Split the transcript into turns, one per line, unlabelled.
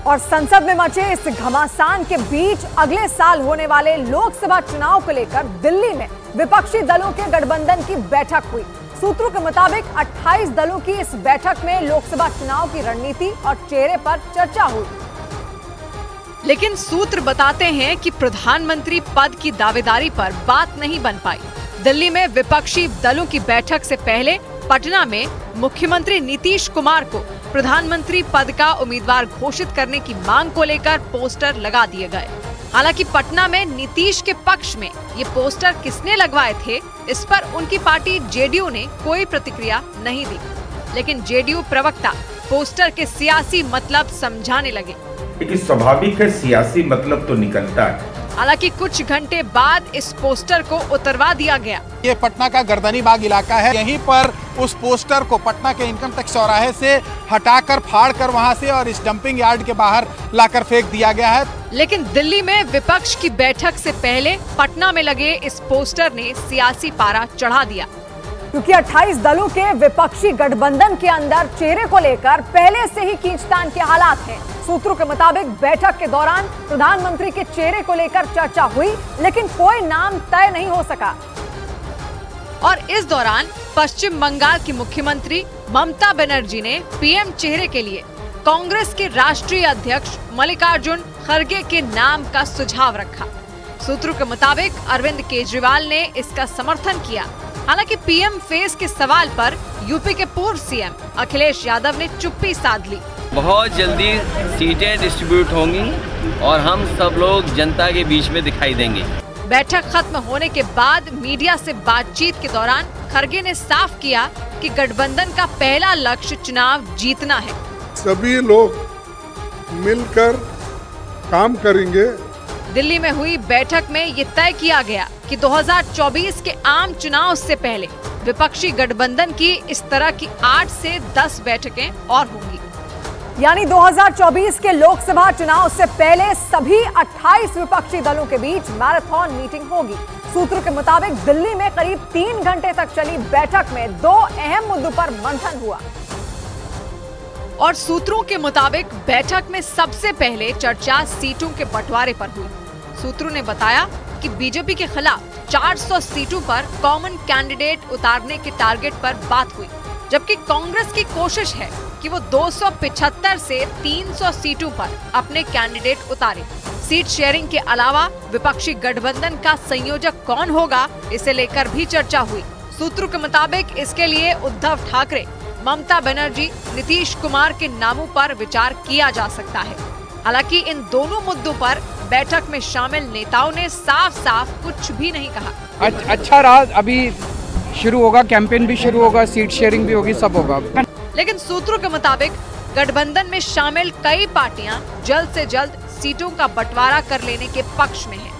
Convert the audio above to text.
और संसद में मचे इस घमासान के बीच अगले साल होने वाले लोकसभा चुनाव को लेकर दिल्ली में विपक्षी दलों के गठबंधन की बैठक हुई। सूत्रों के मुताबिक 28 दलों की इस बैठक में लोकसभा चुनाव की रणनीति और चेहरे पर चर्चा हुई।
लेकिन सूत्र बताते हैं कि प्रधानमंत्री पद की दावेदारी पर बात नहीं बन पाई। दिल्ली में विपक्षी दलों की बैठक से पहले पटना में मुख्यमंत्री नीतीश कुमार को प्रधानमंत्री पद का उम्मीदवार घोषित करने की मांग को लेकर पोस्टर लगा दिए गए। हालांकि पटना में नीतीश के पक्ष में ये पोस्टर किसने लगवाए थे, इस पर उनकी पार्टी जेडीयू ने कोई प्रतिक्रिया नहीं दी। लेकिन जेडीयू प्रवक्ता पोस्टर के सियासी मतलब समझाने लगे।
स्वाभाविक है, सियासी मतलब तो निकलता है।
हालांकि कुछ घंटे बाद इस पोस्टर को उतरवा दिया गया।
ये पटना का गर्दनी बाग इलाका है, यहीं पर उस पोस्टर को पटना के इनकम टैक्स चौराहे से हटाकर फाड़कर वहां से और इस डंपिंग यार्ड के बाहर लाकर फेंक दिया गया है।
लेकिन दिल्ली में विपक्ष की बैठक से पहले पटना में लगे इस पोस्टर ने सियासी पारा चढ़ा दिया,
क्योंकि 28 दलों के विपक्षी गठबंधन के अंदर चेहरे को लेकर पहले से ही खींचतान के हालात हैं। सूत्रों के मुताबिक बैठक के दौरान प्रधानमंत्री के चेहरे को लेकर चर्चा हुई, लेकिन कोई नाम तय नहीं हो सका।
और इस दौरान पश्चिम बंगाल की मुख्यमंत्री ममता बनर्जी ने पीएम चेहरे के लिए कांग्रेस के राष्ट्रीय अध्यक्ष मल्लिकार्जुन खड़गे के नाम का सुझाव रखा। सूत्रों के मुताबिक अरविंद केजरीवाल ने इसका समर्थन किया। हालांकि पीएम फेस के सवाल पर यूपी के पूर्व सीएम अखिलेश यादव ने चुप्पी साध ली।
बहुत जल्दी सीटें डिस्ट्रीब्यूट होंगी और हम सब लोग जनता के बीच में दिखाई देंगे।
बैठक खत्म होने के बाद मीडिया से बातचीत के दौरान खड़गे ने साफ किया कि गठबंधन का पहला लक्ष्य चुनाव जीतना है।
सभी लोग मिलकर काम करेंगे।
दिल्ली में हुई बैठक में ये तय किया गया कि 2024 के आम चुनाव से पहले विपक्षी गठबंधन की इस तरह की 8 से 10 बैठकें और होंगी।
यानी 2024 के लोकसभा चुनाव से पहले सभी 28 विपक्षी दलों के बीच मैराथन मीटिंग होगी। सूत्रों के मुताबिक दिल्ली में करीब 3 घंटे तक चली बैठक में 2 अहम मुद्दों पर मंथन हुआ।
और सूत्रों के मुताबिक बैठक में सबसे पहले चर्चा सीटों के बंटवारे पर हुई। सूत्रों ने बताया कि बीजेपी के खिलाफ 400 सीटों पर कॉमन कैंडिडेट उतारने के टारगेट पर बात हुई, जबकि कांग्रेस की कोशिश है कि वो 275 से 300 सीटों पर अपने कैंडिडेट उतारे। सीट शेयरिंग के अलावा विपक्षी गठबंधन का संयोजक कौन होगा, इसे लेकर भी चर्चा हुई। सूत्रों के मुताबिक इसके लिए उद्धव ठाकरे, ममता बनर्जी, नीतीश कुमार के नामों पर विचार किया जा सकता है। हालांकि इन दोनों मुद्दों पर बैठक में शामिल नेताओं ने साफ साफ कुछ भी नहीं कहा।
अच्छा रहा, अभी शुरू होगा, कैंपेन भी शुरू होगा, सीट शेयरिंग भी होगी, सब होगा।
लेकिन सूत्रों के मुताबिक गठबंधन में शामिल कई पार्टियां जल्द से जल्द सीटों का बंटवारा कर लेने के पक्ष में हैं।